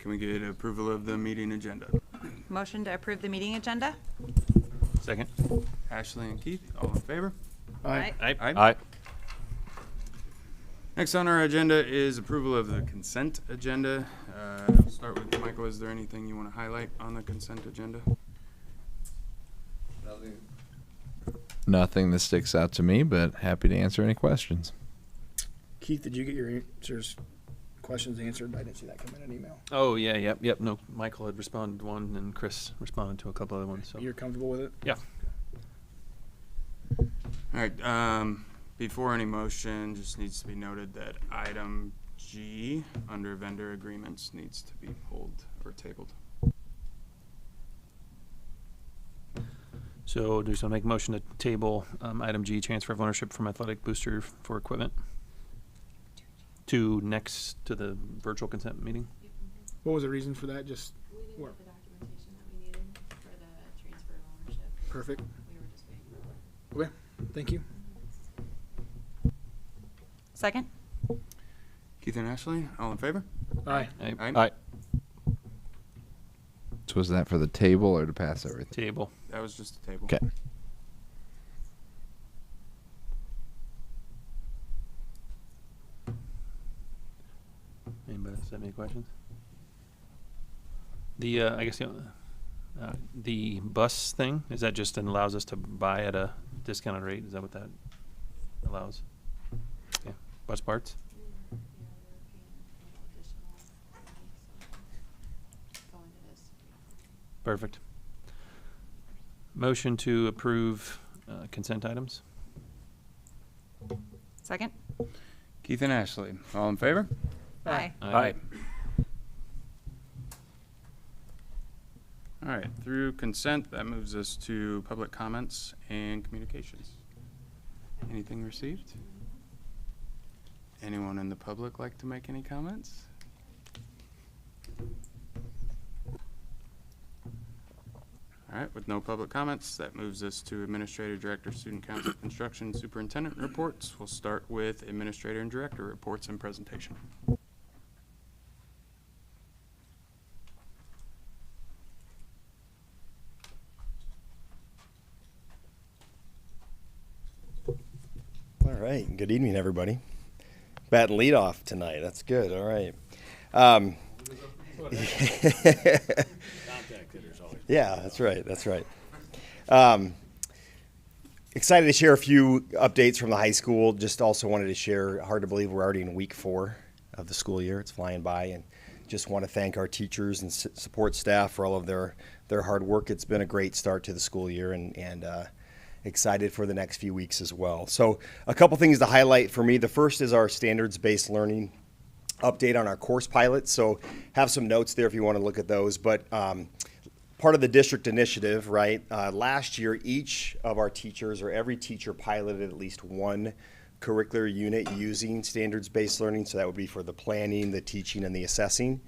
Can we get approval of the meeting agenda? Motion to approve the meeting agenda? Second. Ashley and Keith, all in favor? Aye. Aye. Next on our agenda is approval of the consent agenda. I'll start with Michael. Is there anything you want to highlight on the consent agenda? Nothing that sticks out to me, but happy to answer any questions. Keith, did you get your questions answered? I didn't see that come in an email. Oh, yeah, yep. No, Michael had responded to one, and Chris responded to a couple other ones. So. You're comfortable with it? Yeah. All right. Before any motion, just needs to be noted that item G under vendor agreements needs to be pulled or tabled. So do you want to make a motion to table item G, transfer of ownership from athletic booster for equipment to next to the virtual consent meeting? What was the reason for that? Just We didn't Where? have the documentation that we needed for the transfer of ownership. perfect. We were just waiting for it. Okay, thank you. Second? Keith and Ashley, all in favor? Aye. Aye. So was that for the table or to pass everything? Table. That was just a table. Okay. Anybody else have any questions? I guess the bus thing, is that just allows us to buy at a discounted rate? Is that what that allows? Yeah, bus parts? Yeah, we were paying additional money, so go into this. Perfect. Motion to approve consent items? Second? Keith and Ashley, all in favor? Aye. All right, through consent, that moves us to public comments and communications. Anything received? Anyone in the public like to make any comments? All right, with no public comments, that moves us to Administrator, Director, Student Council, Construction, Superintendent reports. We'll start with Administrator and Director reports and presentation. All right. Good evening, everybody. Batting leadoff tonight. That's good. All right. Yeah, that's right. That's right. Excited to share a few updates from the high school. Just also wanted to share, hard to believe we're already in week 4 of the school year. It's flying by, and just want to thank our teachers and support staff for all of their hard work. It's been a great start to the school year, and excited for the next few weeks as well. So a couple things to highlight for me. The first is our standards-based learning update on our course pilots. So have some notes there if you want to look at those. But part of the district initiative, right, last year each of our teachers or every teacher piloted at least one curricular unit using standards-based learning. So that would be for the planning, the teaching, and the assessing.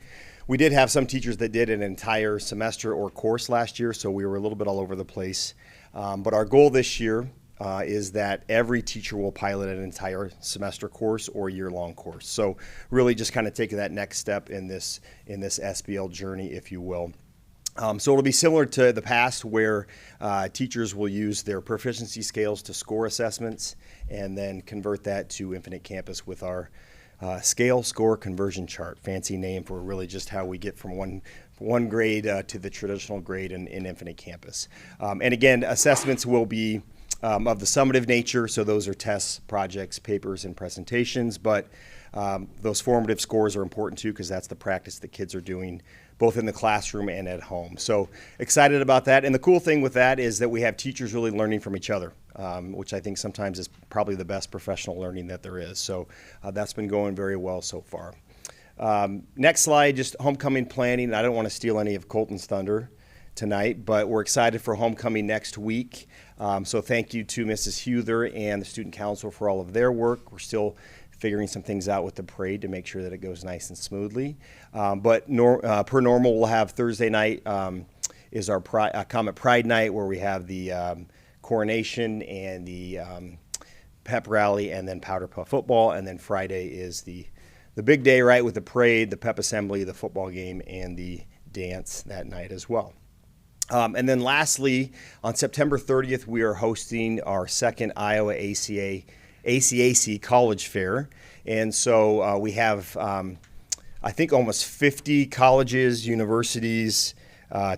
We did have some teachers that did an entire semester or course last year, so we were a little bit all over the place. But our goal this year is that every teacher will pilot an entire semester course or year-long course. So really just kind of taking that next step in this SBL journey, if you will. So it'll be similar to the past where teachers will use their proficiency scales to score assessments and then convert that to Infinite Campus with our scale score conversion chart. Fancy name for really just how we get from one grade to the traditional grade in Infinite Campus. And again, assessments will be of the summative nature, so those are tests, projects, papers, and presentations, but those formative scores are important too because that's the practice that kids are doing both in the classroom and at home. So excited about that. And the cool thing with that is that we have teachers really learning from each other, which I think sometimes is probably the best professional learning that there is. So that's been going very well so far. Next slide, just homecoming planning. I don't want to steal any of Colton's thunder tonight, but we're excited for homecoming next week. So thank you to Mrs. Huther and the Student Council for all of their work. We're still figuring some things out with the parade to make sure that it goes nice and smoothly. But per normal, we'll have Thursday night is our Comet Pride Night, where we have the coronation and the pep rally, and then powder puff football, and then Friday is the the big day, right, with the parade, the pep assembly, the football game, and the dance that night as well. And then lastly, on September 30th, we are hosting our second Iowa ACAC College Fair. And so we have, I think, almost 50 colleges, universities,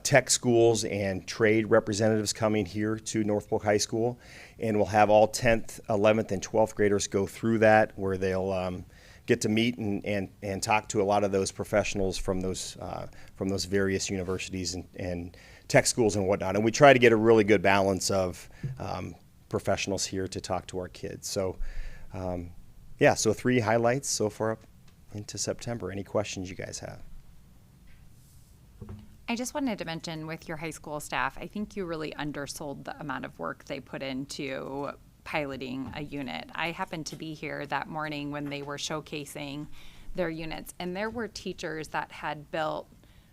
tech schools, and trade representatives coming here to North Polk High School. And we'll have all 10th, 11th, and 12th graders go through that, where they'll get to meet and talk to a lot of those professionals from those various universities and tech schools and whatnot. And we try to get a really good balance of professionals here to talk to our kids. So, yeah, so 3 highlights so far up into September. Any questions you guys have? I just wanted to mention with your high school staff, I think you really undersold the amount of work they put into piloting a unit. I happened to be here that morning when they were showcasing their units, and there were teachers that had built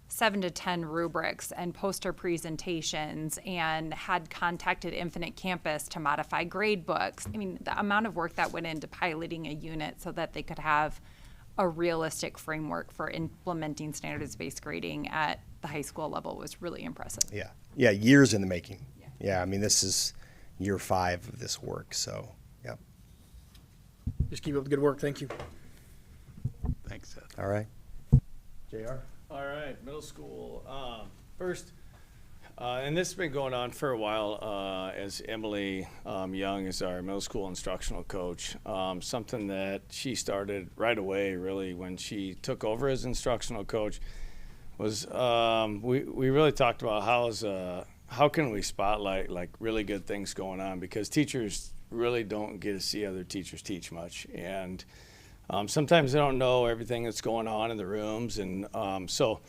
7 to 10 rubrics and poster presentations and had contacted Infinite Campus to modify grade books. I mean, the amount of work that went into piloting a unit so that they could have a realistic framework for implementing standards-based grading at the high school level was really impressive. Yeah, years in the making. Yeah, I mean, this is year 5 of this work, so, yep. Just keep up the good work. Thank you. Thanks, Seth. All right. JR? All right, middle school. First, and this has been going on for a while, as Emily Young is our middle school instructional coach. Something that she started right away, really, when she took over as instructional coach, was we really talked about how can we spotlight like really good things going on, because teachers really don't get to see other teachers teach much, and sometimes they don't know everything that's going on in the rooms, and so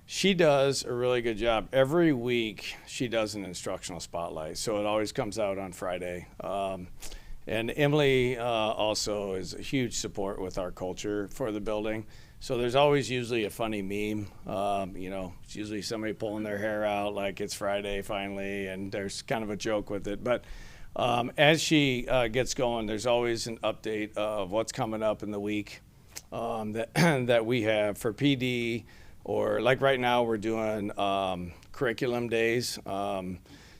she does a really good job. Every week she does an instructional spotlight, so it always comes out on Friday. And Emily also is a huge support with our culture for the building. So there's always usually a funny meme. It's usually somebody pulling their hair out like it's Friday finally, and there's kind of a joke with it. But as she gets going, there's always an update of what's coming up in the week that we have for PD, or like right now we're doing curriculum days.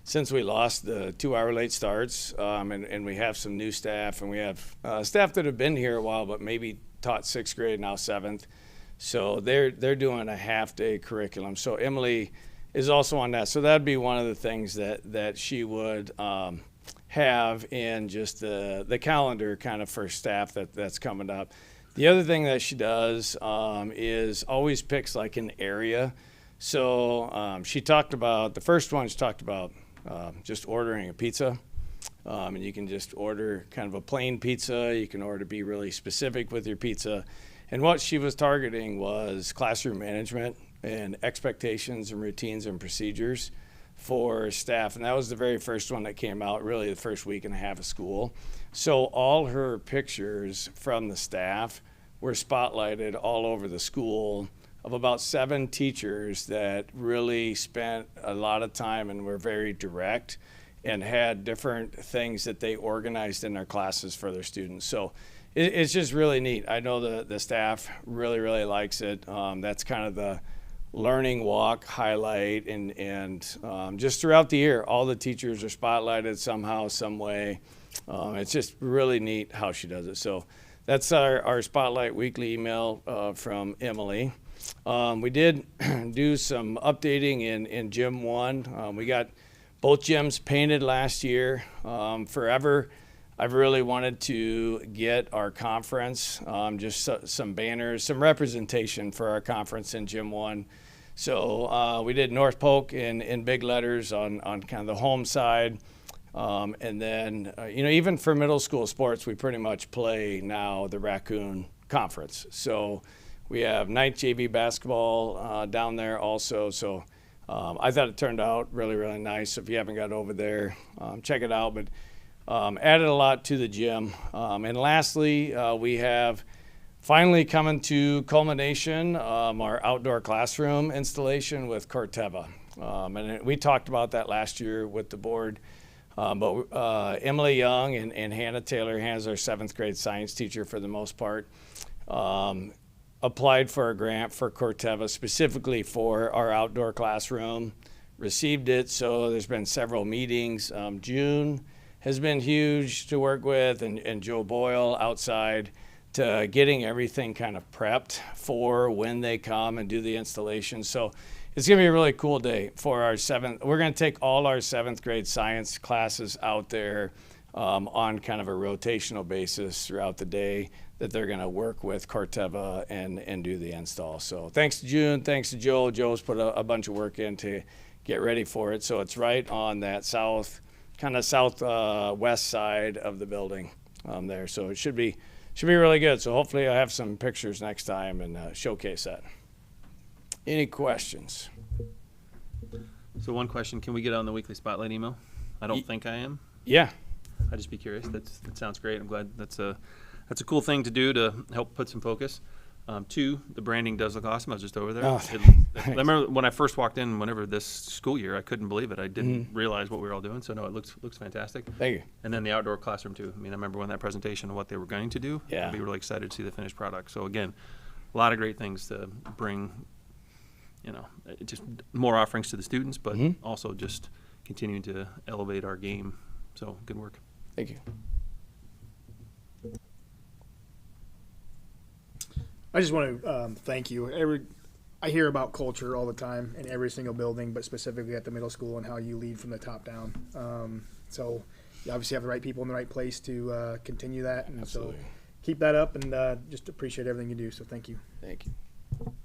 Since we lost the 2-hour late starts, and we have some new staff, and we have staff that have been here a while but maybe taught 6th grade, now 7th. So they're doing a half-day curriculum. So Emily is also on that. So that'd be one of the things that she would have in just the calendar kind of for staff that's coming up. The other thing that she does is always picks like an area. So she talked about, the first one she talked about just ordering a pizza. And you can just order kind of a plain pizza. You can order to be really specific with your pizza. And what she was targeting was classroom management and expectations and routines and procedures for staff. And that was the very first one that came out, really the first week and a half of school. So all her pictures from the staff were spotlighted all over the school, of about 7 teachers that really spent a lot of time and were very direct and had different things that they organized in their classes for their students. So it's just really neat. I know the staff really, really likes it. That's kind of the learning walk highlight, and just throughout the year, all the teachers are spotlighted somehow, some way. It's just really neat how she does it. So that's our Spotlight Weekly email from Emily. We did do some updating in Gym 1. We got both gyms painted last year. Forever, I've really wanted to get our conference, just some banners, some representation for our conference in Gym 1. So we did North Polk in big letters on kind of the home side. And then, even for middle school sports, we pretty much play now the Raccoon Conference. So we have night JV basketball down there also. So I thought it turned out really, really nice. If you haven't got over there, check it out. But added a lot to the gym. And lastly, we have finally coming to culmination our outdoor classroom installation with Corteva. And we talked about that last year with the board. But Emily Young and Hannah Taylor, Hannah's our 7th grade science teacher for the most part, applied for a grant for Corteva specifically for our outdoor classroom, received it. So there's been several meetings. June has been huge to work with, and Joe Boyle outside to getting everything kind of prepped for when they come and do the installation. So it's going to be a really cool day for our we're going to take all our 7th grade science classes out there on kind of a rotational basis throughout the day that they're going to work with Corteva and do the install. So thanks to June, thanks to Joe. Joe's put a bunch of work in to get ready for it. So it's right on that southwest side of the building there. So it should be really good. So hopefully I'll have some pictures next time and showcase that. Any questions? So one question, can we get on the weekly spotlight email? I don't think I am. Yeah. I'd just be curious. That sounds great. I'm glad that's a cool thing to do to help put some focus. 2, the branding does look awesome. I was just over there. Oh, I remember when I first walked in, whenever this school year, I couldn't believe it. I didn't realize what we were all doing. So no, it looks fantastic. Thank you. And then the outdoor classroom too. I mean, I remember when that presentation of what they were going to do. Yeah. I'd be really excited to see the finished product. So again, a lot of great things to bring, just more offerings to the students, but also just continuing to elevate our game. So good work. Thank you. I just want to thank you. I hear about culture all the time in every single building, but specifically at the middle school and how you lead from the top down. So you obviously have the right people in the right place to continue that. And Absolutely. So keep that up and just appreciate everything you do. So thank you. Thank you.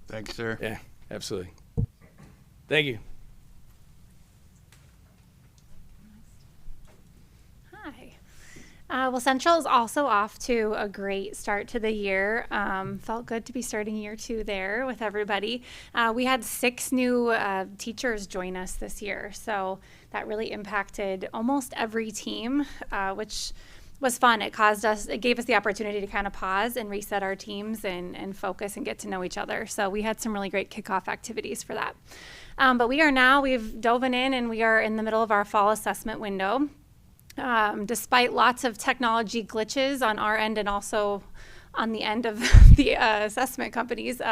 Thanks, sir. Yeah, absolutely. Thank you. Hi. Well, Central is also off to a great start to the year. Felt good to be starting year 2 there with everybody. We had 6 new teachers join us this year, so that really impacted almost every team, which was fun. It gave us the opportunity to kind of pause and reset our teams and focus and get to know each other. So we had some really great kickoff activities for that. But we've dove in and we are in the middle of our fall assessment window. Despite lots of technology glitches on our end and also on the end of the assessment companies,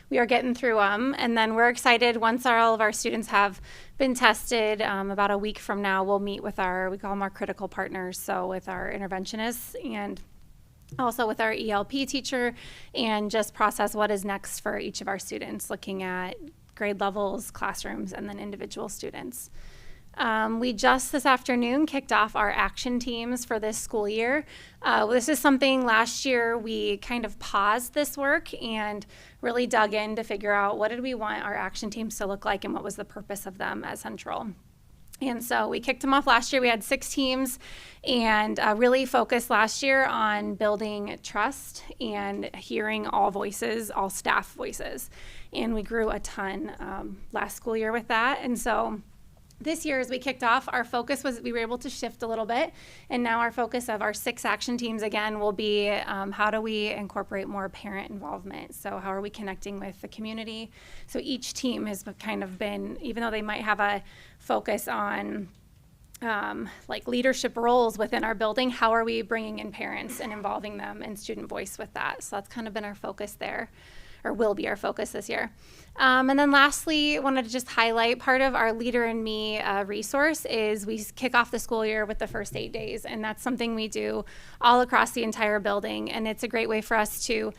we are getting through them. And then we're excited once all of our students have been tested. About a week from now, we'll meet with we call them our critical partners, so with our interventionists and also with our ELP teacher, and just process what is next for each of our students, looking at grade levels, classrooms, and then individual students. We just this afternoon kicked off our action teams for this school year. This is something last year we kind of paused this work and really dug in to figure out what did we want our action teams to look like and what was the purpose of them at Central. And so we kicked them off last year. We had 6 teams and really focused last year on building trust and hearing all voices, all staff voices. And we grew a ton last school year with that. And so this year, as we kicked off, our focus was we were able to shift a little bit, and now our focus of our 6 action teams again will be how do we incorporate more parent involvement? So how are we connecting with the community? So each team has kind of been, even though they might have a focus on like leadership roles within our building, how are we bringing in parents and involving them and student voice with that? So that's kind of been our focus there, or will be our focus this year. And then lastly, wanted to just highlight part of our Leader in Me resource is we kick off the school year with the first 8 days, and that's something we do all across the entire building, and it's a great way for us to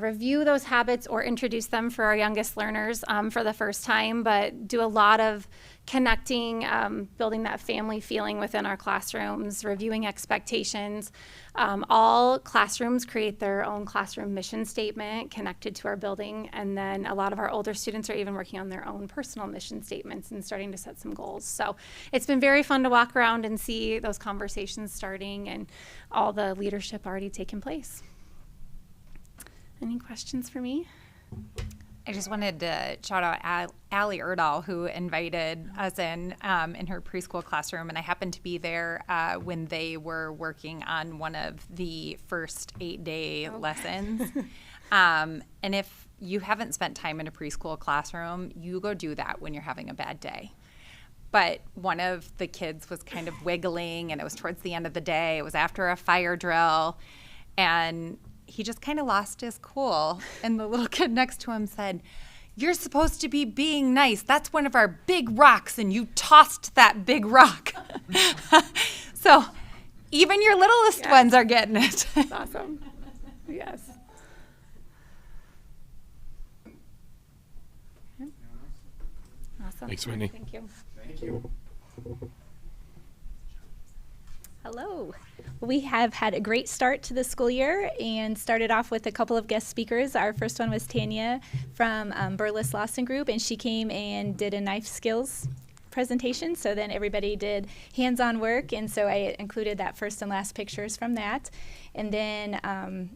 review those habits or introduce them for our youngest learners for the first time, but do a lot of connecting, building that family feeling within our classrooms, reviewing expectations. All classrooms create their own classroom mission statement connected to our building, and then a lot of our older students are even working on their own personal mission statements and starting to set some goals. So it's been very fun to walk around and see those conversations starting and all the leadership already taking place. Any questions for me? I just wanted to shout out Allie Erdahl, who invited us in her preschool classroom, and I happened to be there when they were working on one of the first 8-day lessons. And if you haven't spent time in a preschool classroom, you go do that when you're having a bad day. But one of the kids was kind of wiggling, and it was towards the end of the day. It was after a fire drill, and he just kind of lost his cool. And the little kid next to him said, "You're supposed to be being nice. That's one of our big rocks, and you tossed that big rock." So even your littlest ones are getting it. That's awesome. Yes. Awesome. Thanks, Whitney. Thank you. Thank you. Hello. We have had a great start to the school year and started off with a couple of guest speakers. Our first one was Tanya from Burles Lawson Group, and she came and did a knife skills presentation. So then everybody did hands-on work, and so I included that first and last pictures from that. And then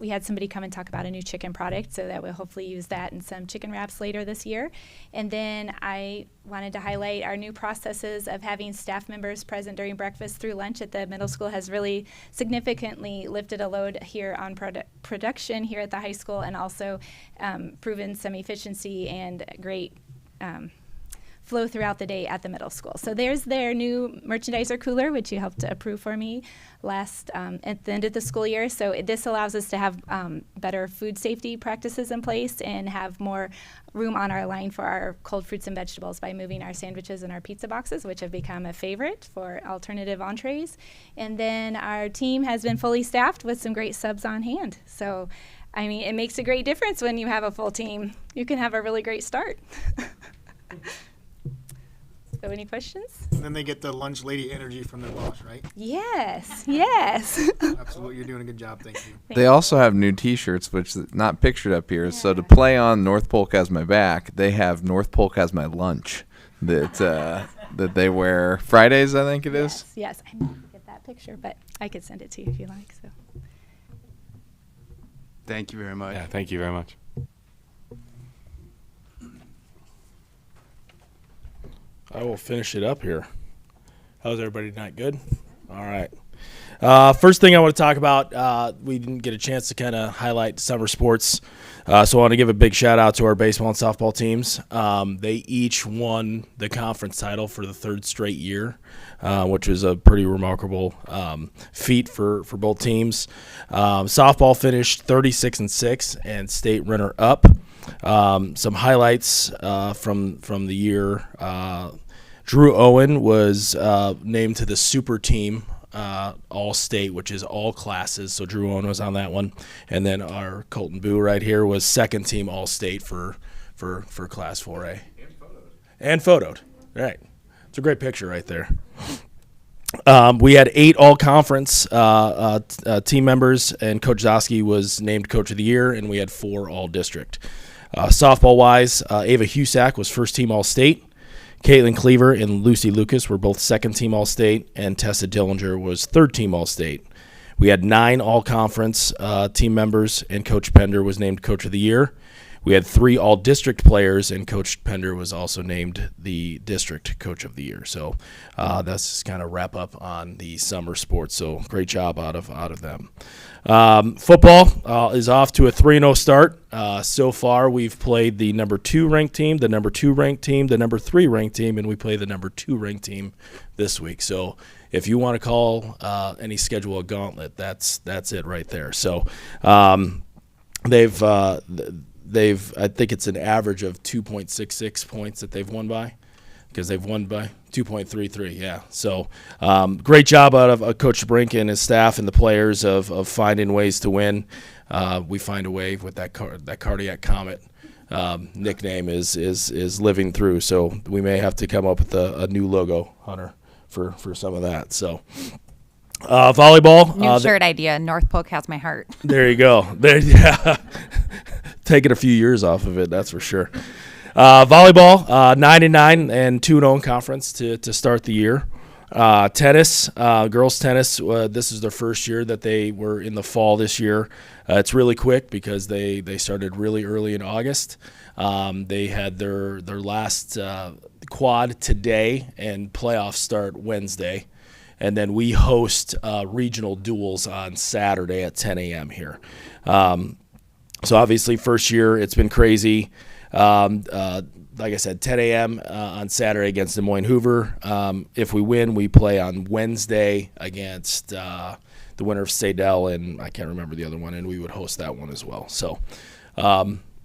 we had somebody come and talk about a new chicken product, so that we'll hopefully use that in some chicken wraps later this year. And then I wanted to highlight our new processes of having staff members present during breakfast through lunch at the middle school has really significantly lifted a load here on production here at the high school, and also proven some efficiency and great flow throughout the day at the middle school. So there's their new merchandiser cooler, which you helped to approve for me last at the end of the school year. So this allows us to have better food safety practices in place and have more room on our line for our cold fruits and vegetables by moving our sandwiches and our pizza boxes, which have become a favorite for alternative entrees. And then our team has been fully staffed with some great subs on hand. So, I mean, it makes a great difference when you have a full team. You can have a really great start. So any questions? And then they get the lunch lady energy from their boss, right? Yes, yes. Absolutely. You're doing a good job. Thank you. They also have new T-shirts, which is not pictured up here. So to play on North Polk has my back, they have North Polk has my lunch that that they wear Fridays, I think it is. Yes, I didn't get that picture, but I could send it to you if you like. So. Thank you very much. Yeah, thank you very much. I will finish it up here. How's everybody tonight? Good? All right. First thing I want to talk about, we didn't get a chance to kind of highlight summer sports. So I want to give a big shout out to our baseball and softball teams. They each won the conference title for the third straight year, which was a pretty remarkable feat for both teams. Softball finished 36-6 and state runner up. Some highlights from the year. Drew Owen was named to the super team all-state, which is all classes. So Drew Owen was on that one. And then our Colton Boo right here was second team all-state for Class 4A. And photoed. Right. It's a great picture right there. We had 8 all-conference team members, and Coach Zosky was named Coach of the Year, and we had 4 all-district. Softball-wise, Ava Husak was first team all-state. Caitlin Cleaver and Lucy Lucas were both second-team All-State, and Tessa Dillinger was third-team All-State. We had 9 all-conference team members, and Coach Pender was named Coach of the Year. We had 3 all-district players, and Coach Pender was also named the district Coach of the Year. So that's just kind of wrap up on the summer sports. So great job out of them. Football is off to a 3-0 start. So far, we've played the number 2 ranked team, the number 2 ranked team, the number 3 ranked team, and we play the number 2 ranked team this week. So if you want to call any schedule a gauntlet, that's it right there. So they've I think it's an average of 2.66 points that they've won by, because they've won by 2.33. Yeah. So great job out of Coach Brink and his staff and the players of finding ways to win. We find a way with that cardiac comet nickname is living through. So we may have to come up with a new logo, Hunter, for some of that. So. Volleyball. New shirt idea. North Polk has my heart. There you go. Yeah. Taking a few years off of it, that's for sure. Volleyball, 9-9 and 2-0 conference to start the year. Tennis, girls tennis. This is their first year that they were in the fall this year. It's really quick because they started really early in August. They had their last quad today, and playoffs start Wednesday. And then we host regional duels on Saturday at 10 a.m. here. So obviously, first year, it's been crazy. Like I said, 10 a.m. On Saturday against Des Moines Hoover. If we win, we play on Wednesday against the winner of Sadell, and I can't remember the other one, and we would host that one as well. So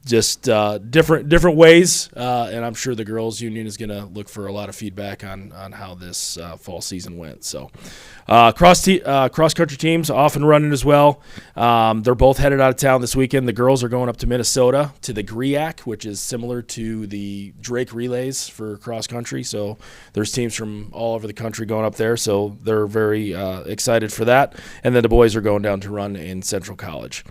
just different ways, and I'm sure the girls' union is going to look for a lot of feedback on how this fall season went. So cross-country teams off and running as well. They're both headed out of town this weekend. The girls are going up to Minnesota to the GRIAC, which is similar to the Drake Relays for cross-country. So there's teams from all over the country going up there, so they're very excited for that. And then the boys are going down to run in Central College.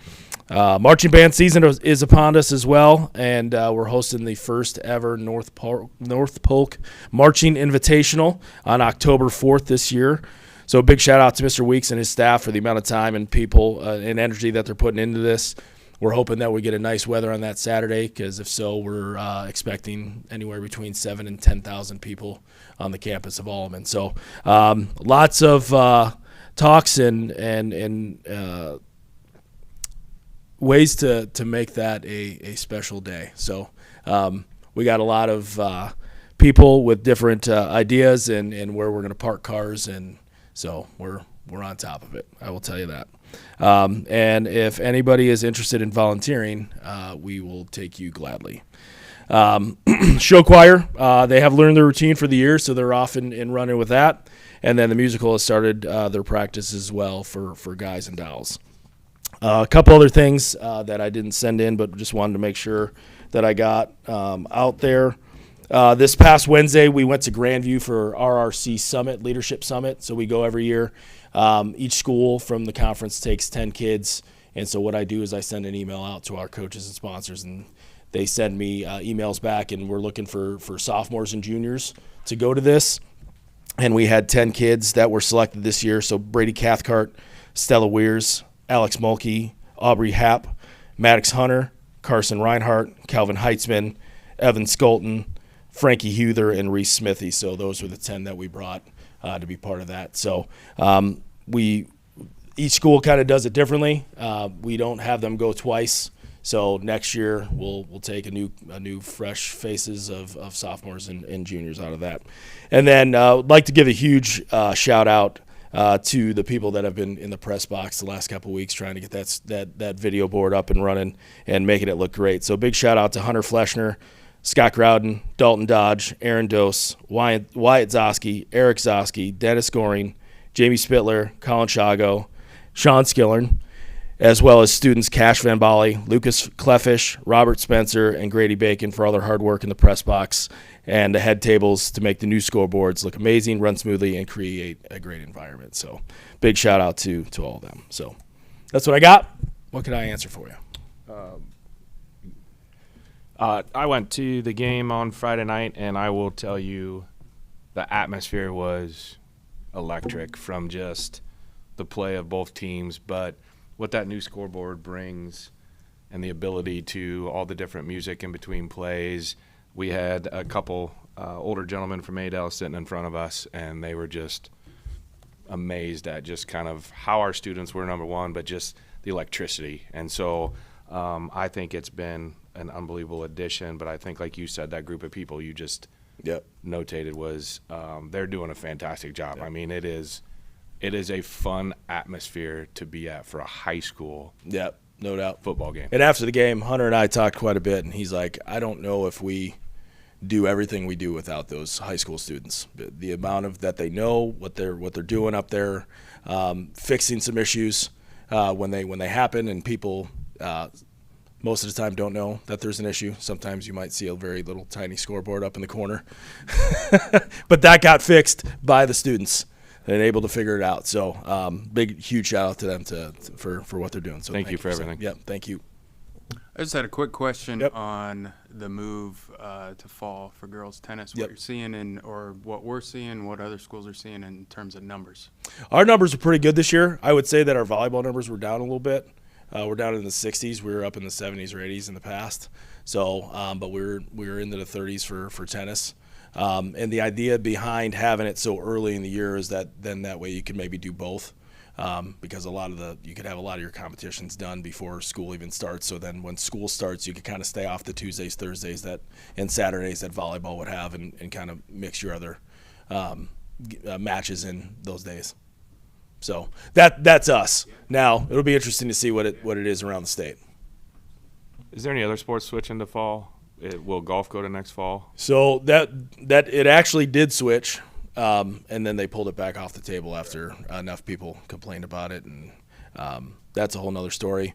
Marching band season is upon us as well, and we're hosting the first ever North Polk Marching Invitational on October 4th this year. So a big shout out to Mr. Weeks and his staff for the amount of time and people and energy that they're putting into this. We're hoping that we get a nice weather on that Saturday, because if so, we're expecting anywhere between 7,000 and 10,000 people on the campus of Alleman. So lots of talks and ways to make that a special day. So we got a lot of people with different ideas and where we're going to park cars, and so we're on top of it. I will tell you that. And if anybody is interested in volunteering, we will take you gladly. Show choir, they have learned their routine for the year, so they're off and running with that. And then the musical has started their practice as well for guys and dolls. A couple other things that I didn't send in, but just wanted to make sure that I got out there. This past Wednesday, we went to Grandview for RRC Summit, Leadership Summit. So we go every year. Each school from the conference takes 10 kids. And so what I do is I send an email out to our coaches and sponsors, and they send me emails back, and we're looking for sophomores and juniors to go to this. And we had 10 kids that were selected this year. So Brady Cathcart, Stella Weirs, Alex Mulkey, Aubrey Happ, Maddox Hunter, Carson Reinhart, Calvin Heitzman, Evan Skolton, Frankie Huther, and Reese Smithy. So those were the 10 that we brought to be part of that. So each school kind of does it differently. We don't have them go twice. So next year we'll take a new fresh faces of sophomores and juniors out of that. And then I'd like to give a huge shout out to the people that have been in the press box the last couple of weeks trying to get that video board up and running and making it look great. So big shout out to Hunter Fleshner, Scott Crowden, Dalton Dodge, Aaron Dose, Wyatt Zosky, Eric Zosky, Dennis Goring, Jamie Spittler, Colin Shago, Sean Skillern, as well as students Cash Van Bali, Lucas Cleffish, Robert Spencer, and Grady Bacon for all their hard work in the press box and the head tables to make the new scoreboards look amazing, run smoothly, and create a great environment. So big shout out to all of them. So that's what I got. What can I answer for you? I went to the game on Friday night, and I will tell you the atmosphere was electric from just the play of both teams. But what that new scoreboard brings and the ability to all the different music in between plays, we had a couple older gentlemen from Adel sitting in front of us, and they were just amazed at just kind of how our students were, number one, but just the electricity. And so I think it's been an unbelievable addition, but I think, like you said, that group of people you just notated was they're doing a fantastic job. Yep. I mean, it is a fun atmosphere to be at for a high school no doubt football game. And after the game, Hunter and I talked quite a bit, and he's like, I don't know if we do everything we do without those high school students. The amount of that they know, what they're doing up there, fixing some issues when they happen, and people most of the time don't know that there's an issue. Sometimes you might see a very little tiny scoreboard up in the corner. But that got fixed by the students and able to figure it out. So big, huge shout out to them for what they're doing. So thank you for everything. Yep, thank you. I just had a quick question Yep. on the move to fall for girls tennis. What Yep. you're seeing or what we're seeing, what other schools are seeing in terms of numbers. Our numbers are pretty good this year. I would say that our volleyball numbers were down a little bit. We're down in the 60s. We were up in the 70s or 80s in the past. So, but we were into the 30s for tennis. And the idea behind having it so early in the year is that then that way you can maybe do both. Because you could have a lot of your competitions done before school even starts. So then when school starts, you could kind of stay off the Tuesdays, Thursdays and Saturdays that volleyball would have, and kind of mix your other matches in those days. So that's us. Now it'll be interesting to see what it is around the state. Is there any other sports switch into fall? Will golf go to next fall? So that it actually did switch, and then they pulled it back off the table after enough people complained about it, and that's a whole nother story.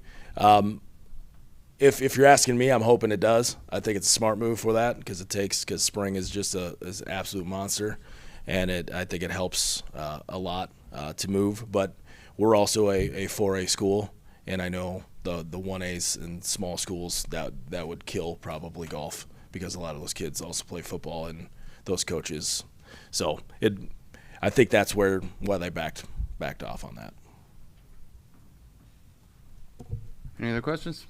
If you're asking me, I'm hoping it does. I think it's a smart move for that because spring is just is an absolute monster, and I think it helps a lot to move. But we're also a 4A school, and I know the 1As and small schools that would kill probably golf because a lot of those kids also play football and those coaches. So I think that's why they backed off on that. Any other questions?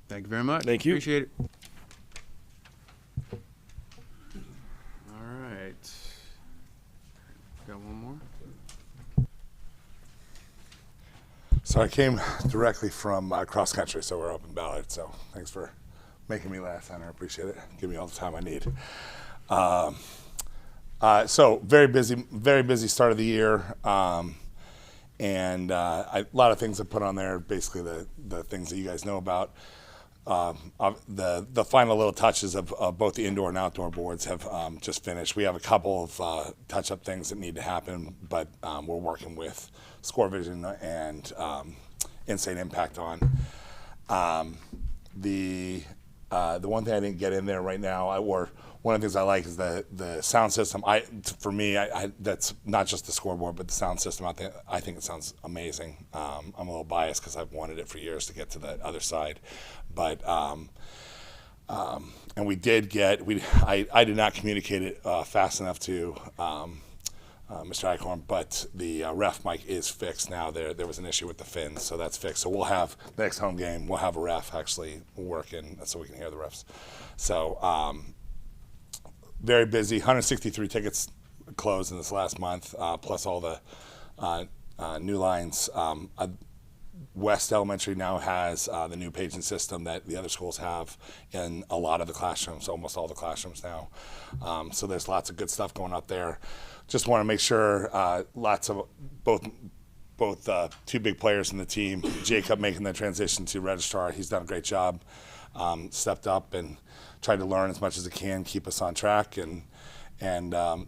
Thank you very much. Thank you. Appreciate it. All right. Got one more? So I came directly from cross country, so we're up in Ballard. So thanks for making me laugh, Hunter. I appreciate it. Give me all the time I need. So very busy start of the year. And a lot of things I put on there, basically the things that you guys know about. The final little touches of both the indoor and outdoor boards have just finished. We have a couple of touch-up things that need to happen, but we're working with Score Vision and Insane Impact on. The one thing I didn't get in there right now, one of the things I like is the sound system. For me, that's not just the scoreboard, but the sound system. I think it sounds amazing. I'm a little biased because I've wanted it for years to get to the other side, but and we did get I did not communicate it fast enough to Mr. Eichhorn, but the ref mic is fixed now. There was an issue with the fins, so that's fixed. So we'll have the next home game. We'll have a ref actually working so we can hear the refs. So. Very busy. 163 tickets closed in this last month, plus all the new lines. West Elementary now has the new paging system that the other schools have in a lot of the classrooms, almost all the classrooms now. So there's lots of good stuff going out there. Just want to make sure lots of both two big players in the team, Jacob making the transition to registrar. He's done a great job, stepped up and tried to learn as much as he can, keep us on track, and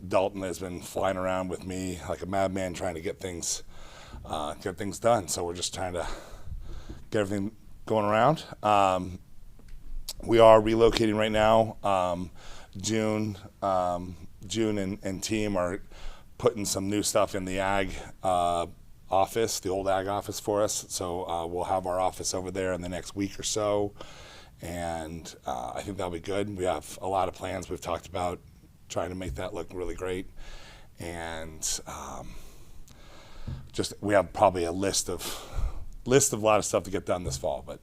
Dalton has been flying around with me like a madman trying to get things done. So we're just trying to get everything going around. We are relocating right now. June and team are putting some new stuff in the ag office, the old ag office for us. So we'll have our office over there in the next week or so. And I think that'll be good. We have a lot of plans. We've talked about trying to make that look really great. And we have probably a list of a lot of stuff to get done this fall. But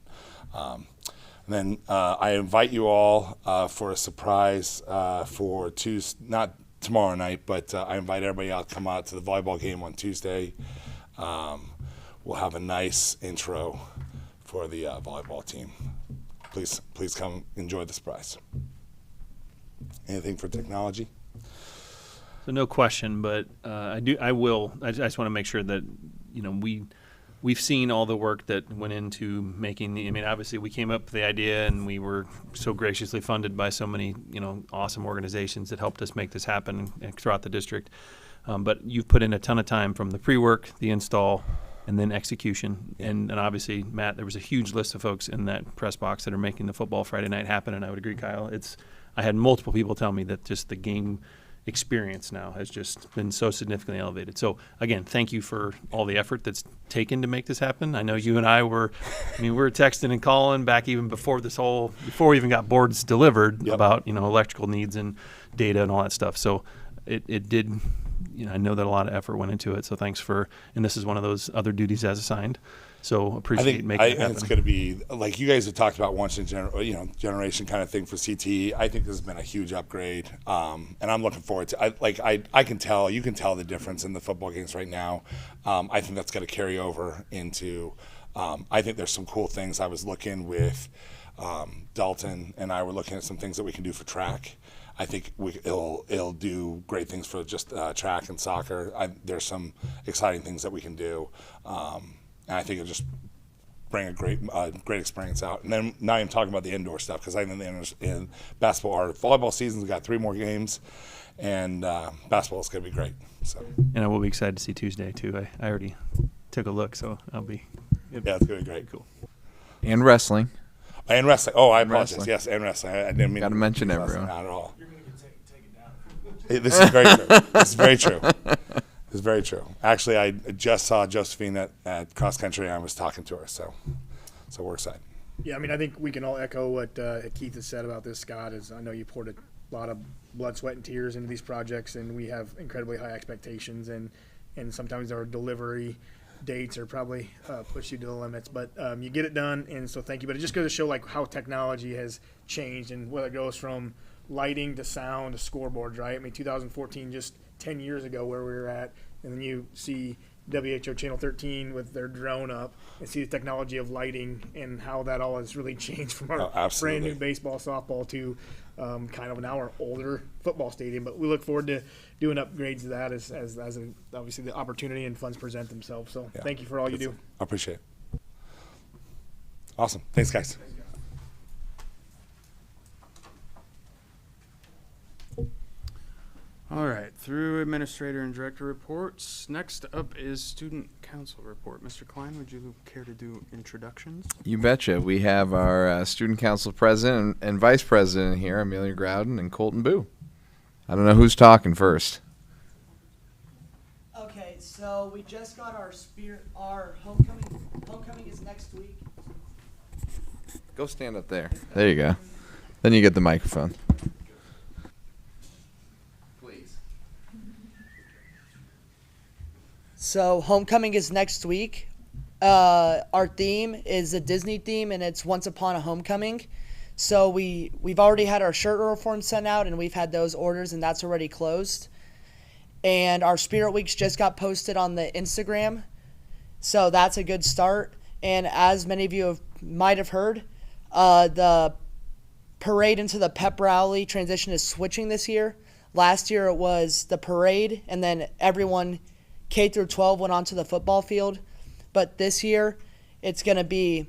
and then I invite you all for a surprise for Tuesday, not tomorrow night, but I invite everybody out to come out to the volleyball game on Tuesday. We'll have a nice intro for the volleyball team. Please come enjoy the surprise. Anything for technology? So no question, but I just want to make sure that we've seen all the work that went into making obviously we came up with the idea and we were so graciously funded by so many awesome organizations that helped us make this happen throughout the district. But you've put in a ton of time from the pre-work, the install, and then execution. And obviously, Matt, there was a huge list of folks in that press box that are making the football Friday night happen, and I would agree, Kyle. I had multiple people tell me that just the game experience now has just been so significantly elevated. So, again, thank you for all the effort that's taken to make this happen. I know you and I were texting and calling back even before we even got boards delivered about, electrical needs and data and all that stuff. So it did, I know that a lot of effort went into it. So thanks and this is one of those other duties as assigned. So appreciate making it happen. I think it's going to be, like you guys have talked about once in generation kind of thing for CTE. I think this has been a huge upgrade, and I'm looking forward to I can tell, you can tell the difference in the football games right now. I think that's going to carry over into, I think there's some cool things. I was looking with Dalton and I were looking at some things that we can do for track. I think it'll do great things for just track and soccer. There's some exciting things that we can do, and I think it'll just bring a great experience out. And then now I'm talking about the indoor stuff, because I think in basketball, our volleyball season's got 3 more games, and basketball is going to be great. So. And I will be excited to see Tuesday too. I already took a look, so I'll be. Yeah, it's going to be great. Cool. And wrestling. And wrestling. Oh, I apologize. Wrestling. Yes, and wrestling. I didn't mean Got to mention everyone. Not at all. This is very true. This is very true. This is very true. Actually, I just saw Josephine at cross country, and I was talking to her, so we're excited. Yeah, I mean, I think we can all echo what Keith has said about this, Scott. Is I know you poured a lot of blood, sweat, and tears into these projects, and we have incredibly high expectations, and sometimes our delivery dates are probably push you to the limits, but you get it done, and so thank you. But it just goes to show like how technology has changed, and whether it goes from lighting to sound to scoreboards, right? I mean, 2014, just 10 years ago, where we were at, and then you see WHO Channel 13 with their drone up, and see the technology of lighting and how that all has really changed from our brand new baseball, softball to kind of now our older football stadium. But we look forward to doing upgrades to that as obviously the opportunity and funds present themselves. So thank you for all you do. I appreciate it. Awesome. Thanks, guys. All right, through administrator and director reports. Next up is student council report. Mr. Klein, would you care to do introductions? You betcha. We have our student council president and vice president here, Amelia Grouden and Colton Boo. I don't know who's talking first. Okay, so we just got our homecoming. Homecoming is next week. Go stand up there. There you go. Then you get the microphone. So homecoming is next week. Our theme is a Disney theme, and it's Once Upon a Homecoming. So we've already had our shirt order forms sent out, and we've had those orders, and that's already closed. And our Spirit Weeks just got posted on the Instagram, so that's a good start. And as many of you might have heard, the parade into the pep rally transition is switching this year. Last year it was the parade, and then everyone K through 12 went onto the football field. But this year, it's going to be,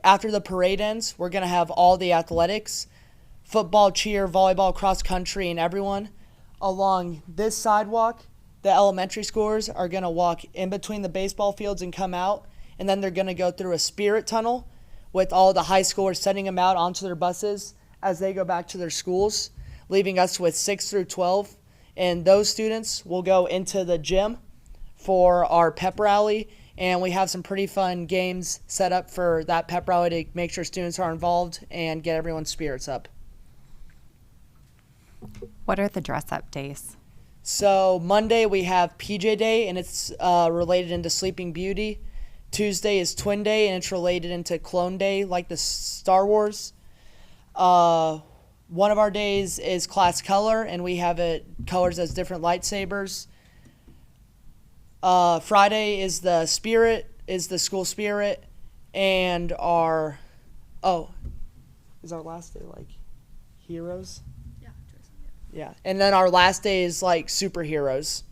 after the parade ends, we're going to have all the athletics, football, cheer, volleyball, cross country, and everyone along this sidewalk. The elementary schoolers are going to walk in between the baseball fields and come out, and then they're going to go through a spirit tunnel with all the high schoolers sending them out onto their buses as they go back to their schools, leaving us with 6 through 12. And those students will go into the gym for our pep rally, and we have some pretty fun games set up for that pep rally to make sure students are involved and get everyone's spirits up. What are the dress-up days? So Monday we have PJ Day, and it's related into Sleeping Beauty. Tuesday is Twin Day, and it's related into Clone Day, like the Star Wars. One of our days is Class Color, and we have it colors as different lightsabers. Friday is the school spirit, and is our last day like heroes? Yeah. And then our last day is like superheroes.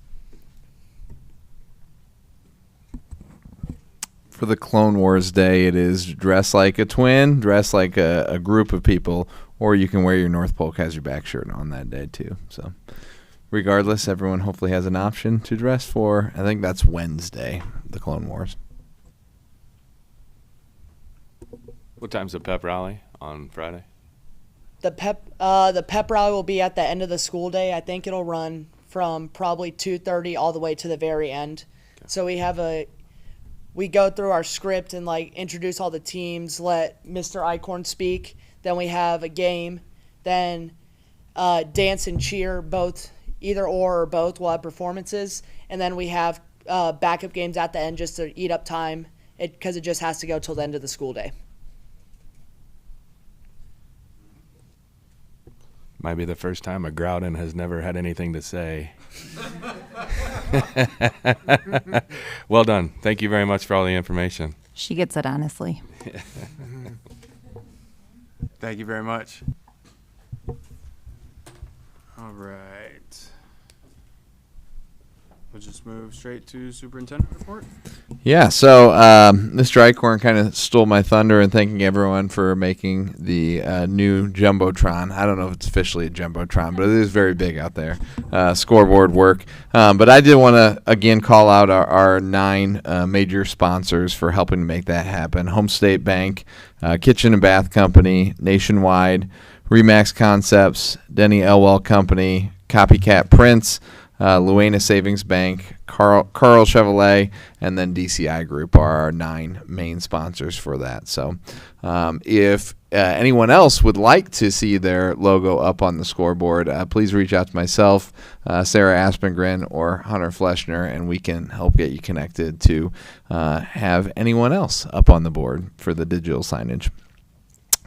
For the Clone Wars Day, it is dress like a twin, dress like a group of people, or you can wear your North Polk Has Your Back shirt on that day too. So regardless, everyone hopefully has an option to dress for. I think that's Wednesday, the Clone Wars. What time's the pep rally on Friday? The pep rally will be at the end of the school day. I think it'll run from probably 2:30 all the way to the very end. Okay. So we go through our script and like introduce all the teams, let Mr. Eichhorn speak. Then we have a game. Then dance and cheer, both either or both. We'll have performances, and then we have backup games at the end just to eat up time because it just has to go till the end of the school day. Might be the first time a Grouden has never had anything to say. Well done. Thank you very much for all the information. She gets it honestly. Thank you very much. All right. We'll just move straight to superintendent report. Yeah, so Mr. Eichhorn kind of stole my thunder in thanking everyone for making the new Jumbotron. I don't know if it's officially a Jumbotron, but it is very big out there. Scoreboard work. But I did want to, again, call out our 9 major sponsors for helping to make that happen. Home State Bank, Kitchen and Bath Company, Nationwide, Remax Concepts, Denny Elwell Company, Copycat Prints, Luena Savings Bank, Carl Chevrolet, and then DCI Group are our 9 main sponsors for that. So if anyone else would like to see their logo up on the scoreboard, please reach out to myself, Sarah Aspengren, or Hunter Fleschner, and we can help get you connected to have anyone else up on the board for the digital signage.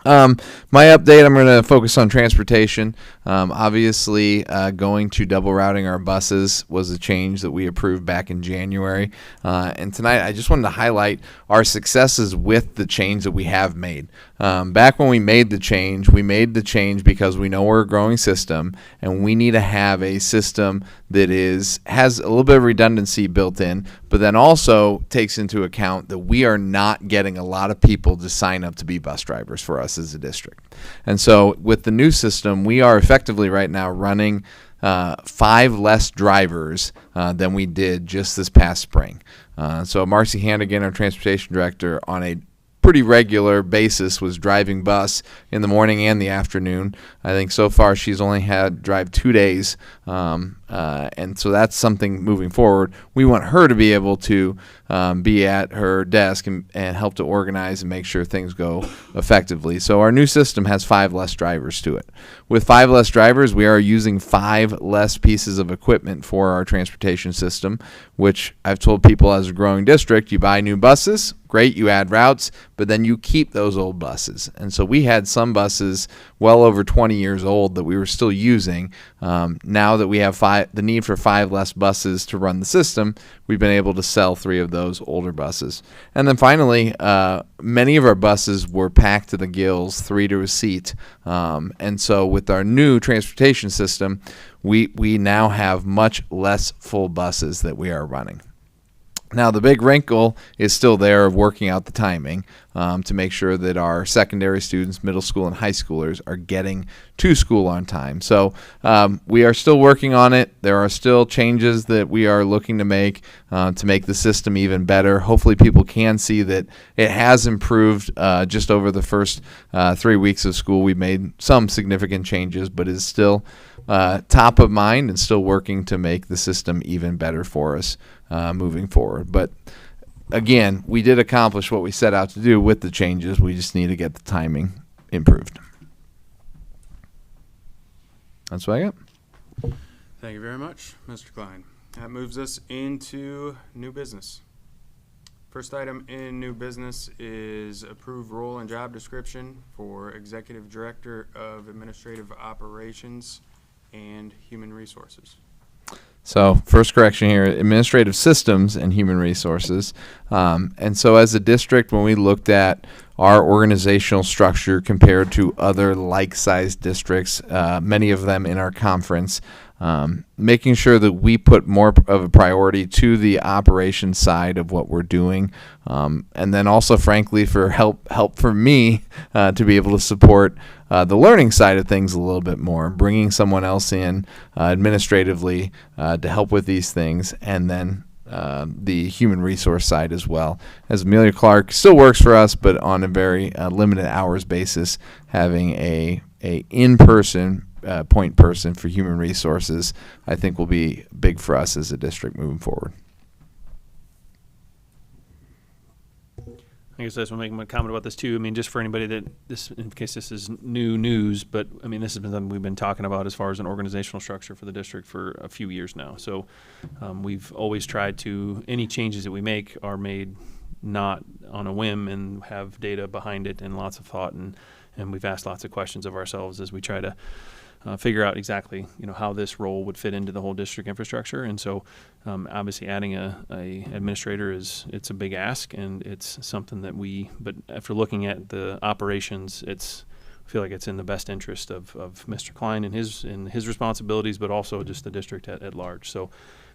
My update, I'm going to focus on transportation. Obviously, going to double routing our buses was a change that we approved back in January. And tonight, I just wanted to highlight our successes with the change that we have made. Back when we made the change because we know we're a growing system, and we need to have a system that has a little bit of redundancy built in, but then also takes into account that we are not getting a lot of people to sign up to be bus drivers for us as a district. And so with the new system, we are effectively right now running 5 less drivers than we did just this past spring. So Marcy Hannigan, our transportation director, on a pretty regular basis was driving bus in the morning and the afternoon. I think so far she's only had drive 2 days, and so that's something moving forward. We want her to be able to be at her desk and help to organize and make sure things go effectively. So our new system has 5 less drivers to it. With 5 less drivers, we are using 5 less pieces of equipment for our transportation system, which I've told people as a growing district, you buy new buses, great, you add routes, but then you keep those old buses. And so we had some buses well over 20 years old that we were still using. Now that we have the need for 5 less buses to run the system, we've been able to sell 3 of those older buses. And then finally, many of our buses were packed to the gills, 3 to a seat. And so with our new transportation system, we now have much less full buses that we are running. Now, the big wrinkle is still there of working out the timing to make sure that our secondary students, middle school and high schoolers are getting to school on time. So we are still working on it. There are still changes that we are looking to make the system even better. Hopefully people can see that it has improved just over the first 3 weeks of school. We've made some significant changes, but is still top of mind and still working to make the system even better for us moving forward. But again, we did accomplish what we set out to do with the changes. We just need to get the timing improved. That's what I got. Thank you very much, Mr. Klein. That moves us into new business. First item in new business is approved role and job description for Executive Director of Administrative Operations and Human Resources. So first correction here, administrative systems and human resources. And so as a district, when we looked at our organizational structure compared to other like-sized districts, many of them in our conference, making sure that we put more of a priority to the operations side of what we're doing, and then also, frankly, for help for me to be able to support the learning side of things a little bit more, bringing someone else in administratively to help with these things, and then the human resource side as well. As Amelia Clark still works for us, but on a very limited hours basis, having a in-person point person for human resources, I think will be big for us as a district moving forward. I guess I just want to make a comment about this too. I mean, just for anybody that in case this is new news, but I mean, this has been something we've been talking about as far as an organizational structure for the district for a few years now. So we've always tried to, any changes that we make are made not on a whim and have data behind it and lots of thought, and we've asked lots of questions of ourselves as we try to figure out exactly, how this role would fit into the whole district infrastructure. And so obviously adding a administrator it's a big ask, and it's something that but after looking at the operations, feel like it's in the best interest of Mr. Klein and his responsibilities, but also just the district at large. So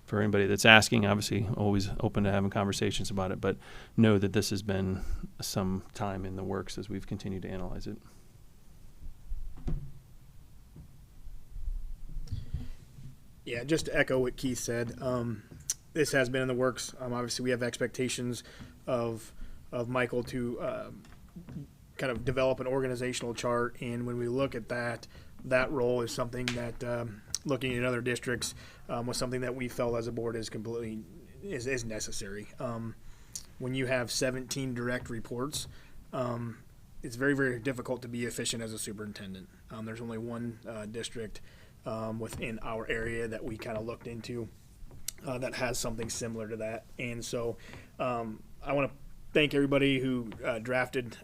for anybody that's asking, obviously always open to having conversations about it, but know that this has been some time in the works as we've continued to analyze it. Yeah, just to echo what Keith said, this has been in the works. Obviously, we have expectations of Michael to kind of develop an organizational chart, and when we look at that role is something that, looking at other districts, was something that we felt as a board is necessary. When you have 17 direct reports, it's very, very difficult to be efficient as a superintendent. There's only one district within our area that we kind of looked into that has something similar to that. And so I want to thank everybody who drafted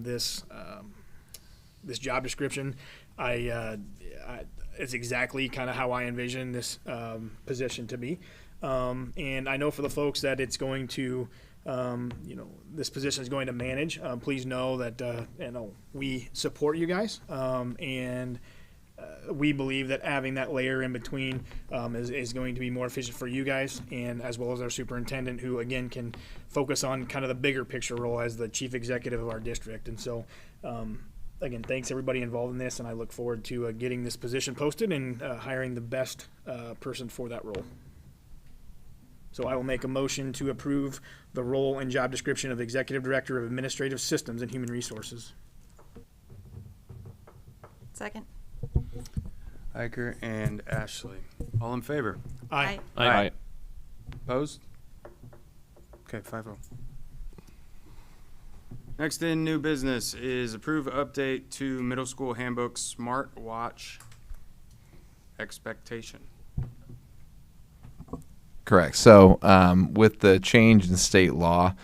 this job description. It's exactly kind of how I envision this position to be. And I know for the folks that it's going to, this position is going to manage. Please know that we support you guys, and we believe that having that layer in between is going to be more efficient for you guys, and as well as our superintendent, who again can focus on kind of the bigger picture role as the chief executive of our district. And so again, thanks everybody involved in this, and I look forward to getting this position posted and hiring the best person for that role. So I will make a motion to approve the role and job description of Executive Director of Administrative Systems and Human Resources. Second. Iker and Ashley. All in favor? Aye. Aye. Opposed? Okay, 5-0. Next in new business is approve update to middle school handbook smart watch expectation. Correct. So with the change in state law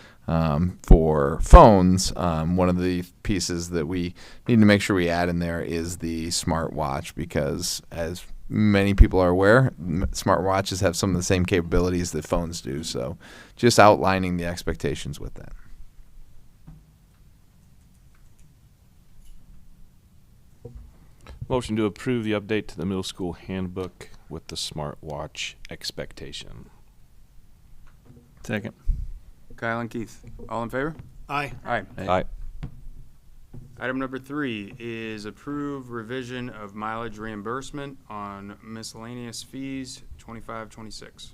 for phones, one of the pieces that we need to make sure we add in there is the smart watch, because as many people are aware, smart watches have some of the same capabilities that phones do. So just outlining the expectations with that. Motion to approve the update to the middle school handbook with the smartwatch expectation. Second. Kyle and Keith. All in favor? Aye. Aye. Aye. Item number 3 is approve revision of mileage reimbursement on miscellaneous fees 25-26.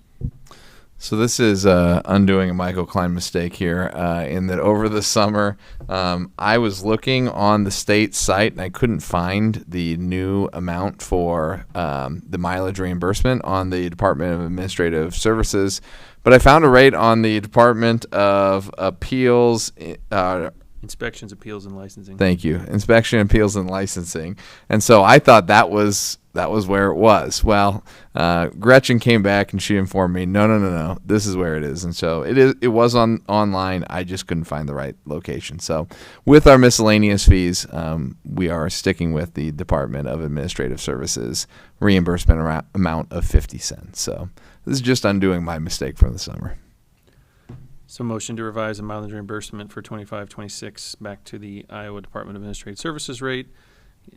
So this is undoing a Michael Klein mistake here in that over the summer I was looking on the state site and I couldn't find the new amount for the mileage reimbursement on the Department of Administrative Services, but I found a rate on the Department of Appeals. Inspections, appeals, and licensing. Thank you. Inspection, appeals, and licensing. And so I thought that was where it was. Well, Gretchen came back and she informed me, no, this is where it is. And so it was online. I just couldn't find the right location. So with our miscellaneous fees, we are sticking with the Department of Administrative Services reimbursement amount of 50 cents. So this is just undoing my mistake from the summer. So motion to revise the mileage reimbursement for 25-26 back to the Iowa Department of Administrative Services rate.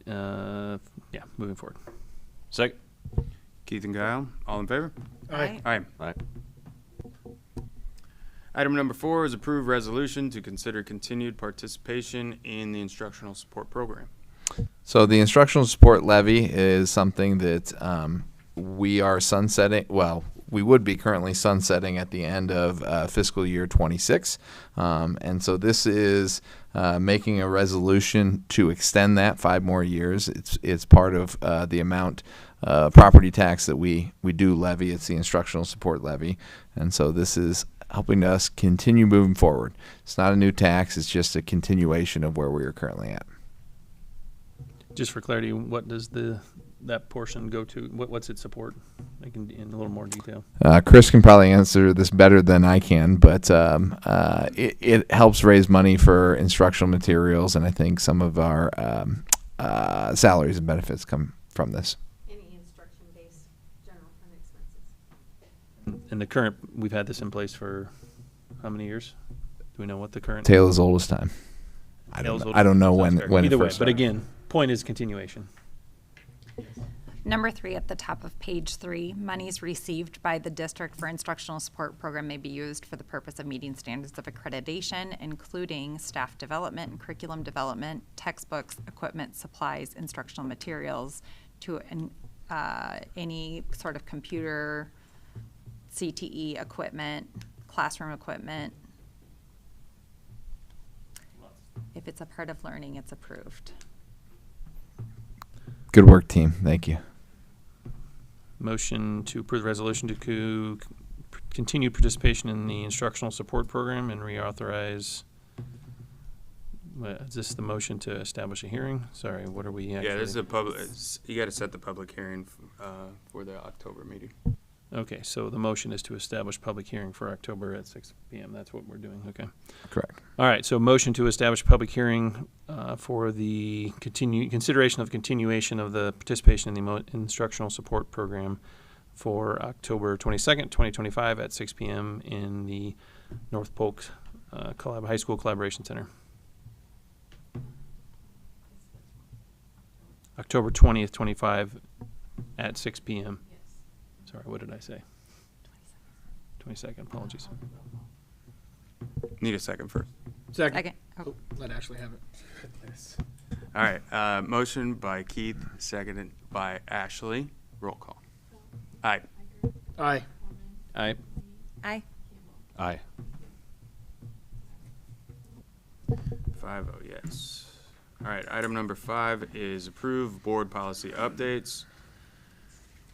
Moving forward. Second. Keith and Kyle. All in favor? Aye. Aye. Aye. Item number 4 is approve resolution to consider continued participation in the instructional support program. So the instructional support levy is something that we are sunsetting. Well, we would be currently sunsetting at the end of fiscal year 26. And so this is making a resolution to extend that 5 more years. It's part of the amount property tax that we do levy. It's the instructional support levy. And so this is helping us continue moving forward. It's not a new tax. It's just a continuation of where we are currently at. Just for clarity, what does that portion go to? What's it support? Like in a little more detail. Chris can probably answer this better than I can, but it helps raise money for instructional materials, and I think some of our salaries and benefits come from this. Any instruction-based general fund expenses. And we've had this in place for how many years? Do we know what the current? Tale as old as time. I don't know when Either it way, first but started. again, point is continuation. Number 3 at the top of page 3, monies received by the district for instructional support program may be used for the purpose of meeting standards of accreditation, including staff development and curriculum development, textbooks, equipment, supplies, instructional materials, to any sort of computer, CTE equipment, classroom equipment. If it's a part of learning, it's approved. Good work, team. Thank you. Motion to approve the resolution to continue participation in the instructional support program and reauthorize. Is this the motion to establish a hearing? Sorry, what are we actually? Yeah, this is a public, you gotta set the public hearing, for the October meeting. Okay, so the motion is to establish public hearing for October at 6 p.m. That's what we're doing, okay. Correct. All right, so motion to establish public hearing for the consideration of continuation of the participation in the instructional support program for October 22nd, 2025 at 6 p.m. in the North Polk High School Collaboration Center. October 20th, 25 at 6 p.m. Sorry, what did I say? 22nd, apologies. Need a second first. Second. Oh, let Ashley have it. All right, motion by Keith, seconded by Ashley. Roll call. Aye. Aye. Aye. Aye. Aye. 5-0, yes. All right, item number 5 is approve board policy updates.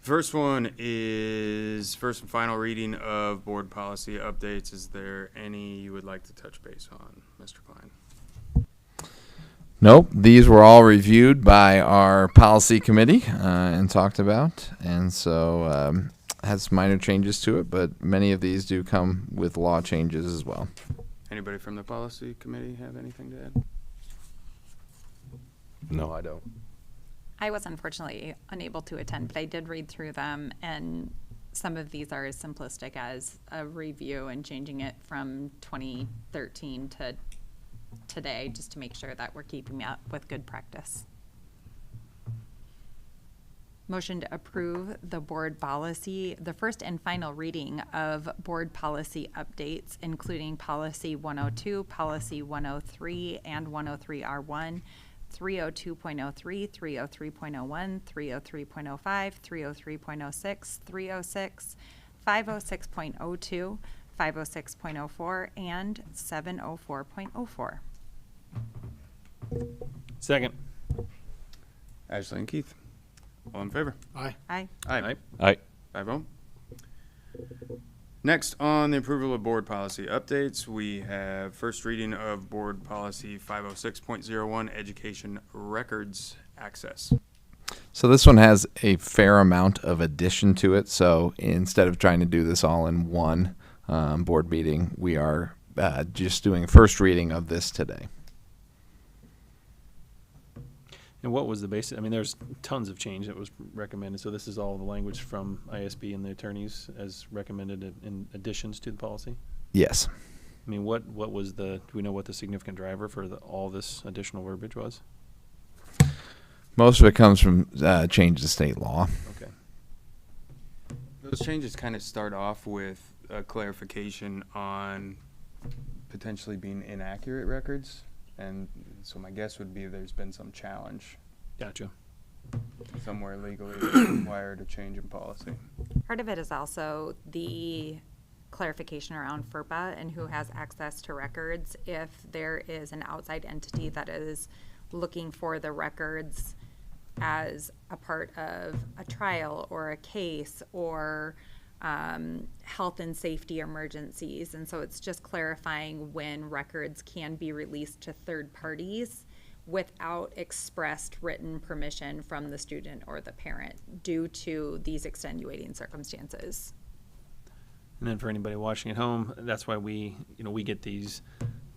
First one is first and final reading of board policy updates. Is there any you would like to touch base on, Mr. Klein? Nope. These were all reviewed by our policy committee and talked about. And so has minor changes to it, but many of these do come with law changes as well. Anybody from the policy committee have anything to add? No, I don't. I was unfortunately unable to attend, but I did read through them, and some of these are as simplistic as a review and changing it from 2013 to today, just to make sure that we're keeping up with good practice. Motion to approve the board policy, the first and final reading of board policy updates, including policy 102, policy 103, and 103R1, 302.03, 303.01, 303.05, 303.06, 306, 506.02, 506.04, and 704.04. Second. Ashley and Keith. All in favor? Aye. Aye. Aye. Aye. 5-0. Next, on the approval of board policy updates, we have first reading of board policy 506.01, education records access. So this one has a fair amount of addition to it. So instead of trying to do this all in one board meeting, we are just doing first reading of this today. And what was the basis? I mean, there's tons of change that was recommended. So this is all the language from ISB and the attorneys as recommended in additions to the policy? Yes. I mean, what was do we know what the significant driver for all this additional verbiage was? Most of it comes from change to state law. Okay. Those changes kind of start off with a clarification on potentially being inaccurate records. And so my guess would be there's been some challenge. Gotcha. Somewhere legally that required a change in policy. Part of it is also the clarification around FERPA and who has access to records. If there is an outside entity that is looking for the records as a part of a trial or a case or health and safety emergencies. And so it's just clarifying when records can be released to third parties without expressed written permission from the student or the parent due to these extenuating circumstances. And then for anybody watching at home, that's why we get these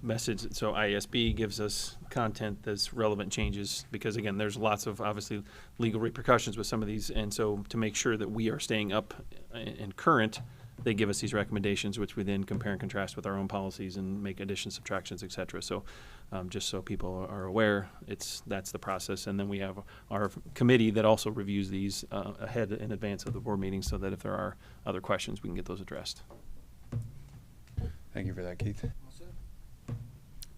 messages. So ISB gives us content that's relevant changes because, again, there's lots of obviously legal repercussions with some of these. And so to make sure that we are staying up and current, they give us these recommendations, which we then compare and contrast with our own policies and make additions, subtractions, et cetera. So just so people are aware, that's the process. And then we have our committee that also reviews these ahead in advance of the board meeting, so that if there are other questions, we can get those addressed. Thank you for that, Keith.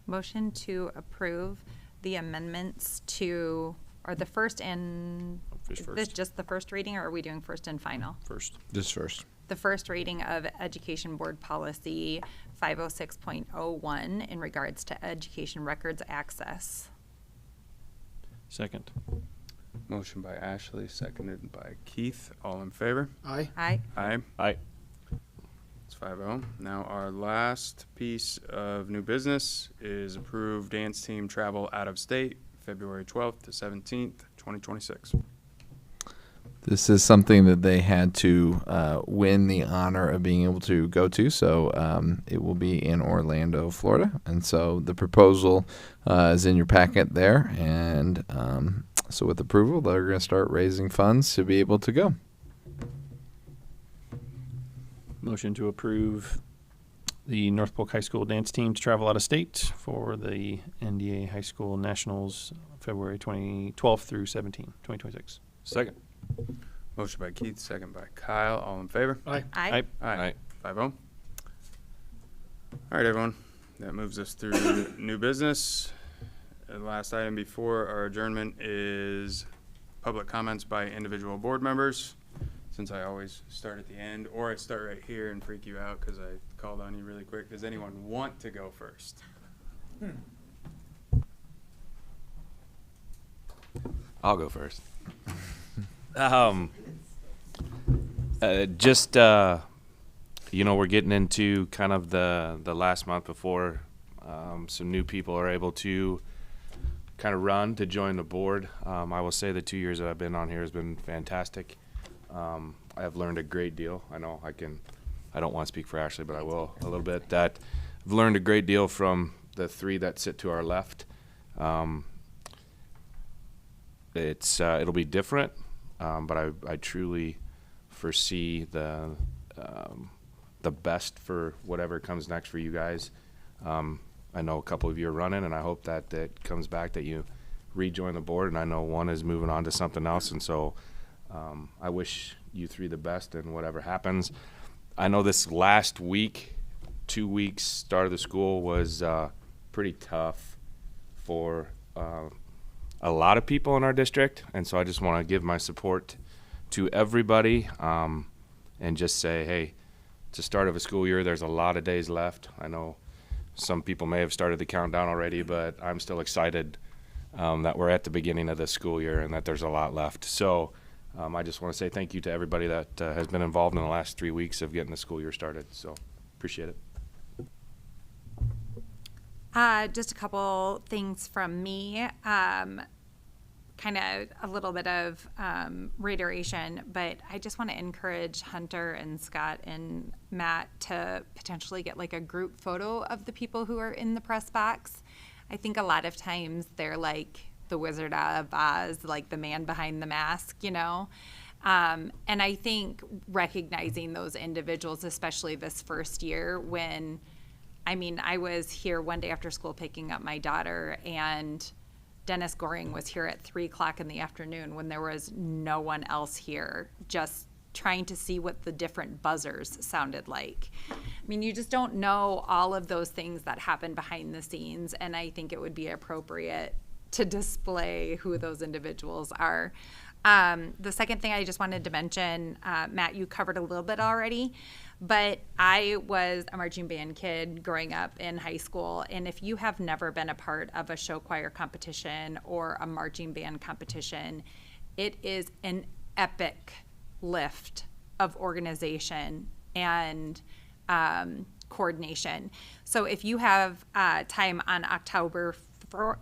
Motion to approve the amendments to, or the first and, Just is first. this just the first reading, or are we doing first and final? First. Just first. The first reading of Education Board Policy 506.01 in regards to education records access. Second. Motion by Ashley, seconded by Keith. All in favor? Aye. Aye. Aye. Aye. It's 5-0. Now our last piece of new business is approved dance team travel out of state, February 12th to 17th, 2026. This is something that they had to win the honor of being able to go to. So it will be in Orlando, Florida. And so the proposal is in your packet there. And so with approval, they're going to start raising funds to be able to go. Motion to approve the North Polk High School dance team to travel out of state for the NDA High School Nationals, February 12th through 2026. Second. Motion by Keith, second by Kyle. All in favor? Aye. Aye. Aye. 5-0. All right, everyone. That moves us through new business. The last item before our adjournment is public comments by individual board members. Since I always start at the end, or I start right here and freak you out because I called on you really quick. Does anyone want to go first? I'll go first. We're getting into kind of the last month before some new people are able to kind of run to join the board. I will say the 2 years that I've been on here has been fantastic. I have learned a great deal. I know I don't want to speak for Ashley, but I will a little bit. That I've learned a great deal from the three that sit to our left. It'll be different, but I truly foresee the best for whatever comes next for you guys. I know a couple of you are running, and I hope that it comes back, that you rejoin the board, and I know one is moving on to something else, and so I wish you three the best in whatever happens. I know this last week, 2 weeks, start of the school was pretty tough for a lot of people in our district, and so I just want to give my support to everybody and just say, hey, it's the start of a school year. There's a lot of days left. I know some people may have started the countdown already, but I'm still excited that we're at the beginning of this school year and that there's a lot left. So I just want to say thank you to everybody that has been involved in the last 3 weeks of getting the school year started. So appreciate it. Just a couple things from me. Kind of a little bit of reiteration, but I just want to encourage Hunter and Scott and Matt to potentially get like a group photo of the people who are in the press box. I think a lot of times they're like the Wizard of Oz, like the man behind the mask, you know? And I think recognizing those individuals, especially this first year when, I was here one day after school picking up my daughter, and Dennis Goring was here at 3:00 in the afternoon when there was no one else here, just trying to see what the different buzzers sounded like. You just don't know all of those things that happen behind the scenes, and I think it would be appropriate to display who those individuals are. The second thing I just wanted to mention, Matt, you covered a little bit already, but I was a marching band kid growing up in high school, and if you have never been a part of a show choir competition or a marching band competition, it is an epic lift of organization and coordination. So if you have time on October 4th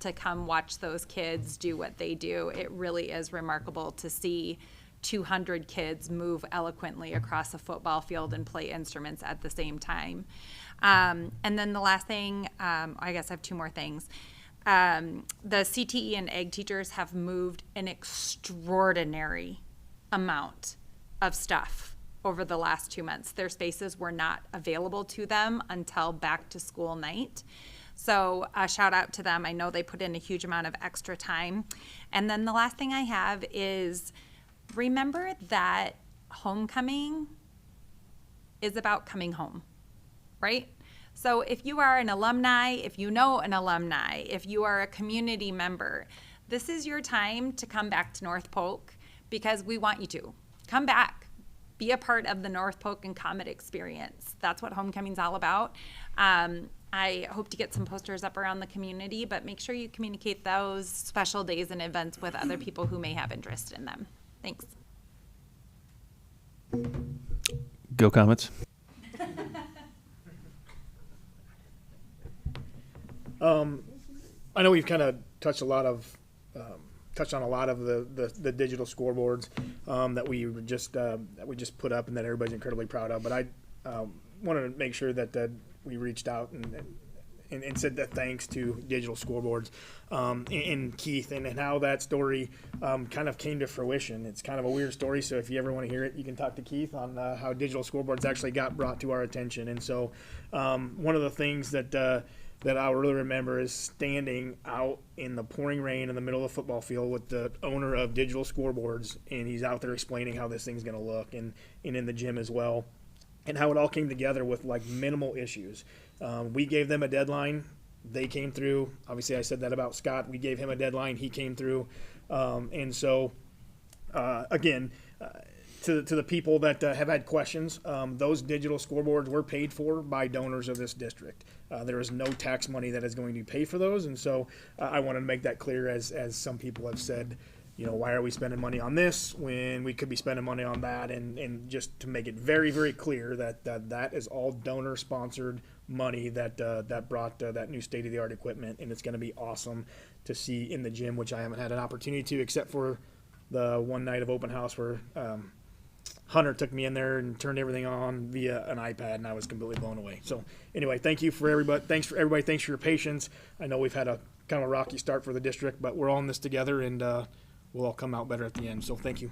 to come watch those kids do what they do, it really is remarkable to see 200 kids move eloquently across a football field and play instruments at the same time. And then the last thing, I guess I have two more things. The CTE and ag teachers have moved an extraordinary amount of stuff over the last 2 months. Their spaces were not available to them until back to school night. So a shout out to them. I know they put in a huge amount of extra time. And then the last thing I have is remember that homecoming is about coming home, right? So if you are an alumni, if you know an alumni, if you are a community member, this is your time to come back to North Polk because we want you to. Come back. Be a part of the North Polk and Comet experience. That's what homecoming's all about. I hope to get some posters up around the community, but make sure you communicate those special days and events with other people who may have interest in them. Thanks. Go Comets. I know we've kind of touched on a lot of the digital scoreboards that we just put up and that everybody's incredibly proud of. But I wanted to make sure that we reached out and said that thanks to digital scoreboards and Keith and how that story kind of came to fruition. It's kind of a weird story, so if you ever want to hear it, you can talk to Keith on how digital scoreboards actually got brought to our attention. And so one of the things that I'll really remember is standing out in the pouring rain in the middle of the football field with the owner of digital scoreboards, and he's out there explaining how this thing's going to look, and in the gym as well, and how it all came together with like minimal issues. We gave them a deadline. They came through. Obviously, I said that about Scott. We gave him a deadline. He came through. And so, again, to the people that have had questions, those digital scoreboards were paid for by donors of this district. There is no tax money that is going to pay for those. And so I want to make that clear, as some people have said, you know, why are we spending money on this when we could be spending money on that? And just to make it very, very clear that that is all donor-sponsored money that brought that new state-of-the-art equipment, and it's going to be awesome to see in the gym, which I haven't had an opportunity to, except for the one night of open house where Hunter took me in there and turned everything on via an iPad, and I was completely blown away. So anyway, thank you for everybody. Thanks for everybody. Thanks for your patience. I know we've had a kind of a rocky start for the district, but we're all in this together, and we'll all come out better at the end. So thank you.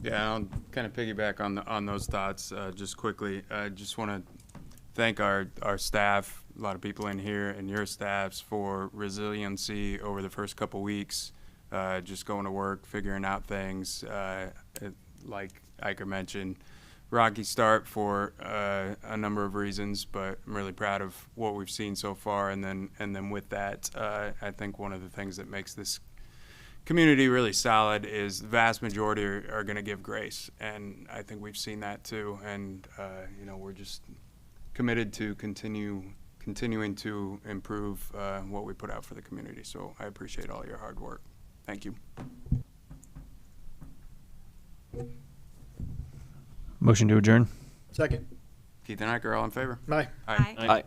Yeah, I'll kind of piggyback on those thoughts just quickly. I just want to thank our staff, a lot of people in here, and your staffs for resiliency over the first couple weeks, just going to work, figuring out things. Like Iker mentioned, rocky start for a number of reasons, but I'm really proud of what we've seen so far. And then with that, I think one of the things that makes this community really solid is the vast majority are going to give grace, and I think we've seen that too. And you know, we're just committed to continuing to improve what we put out for the community. So I appreciate all your hard work. Thank you. Motion to adjourn. Second. Keith and Iker, all in favor? Aye. Aye. Aye. Aye.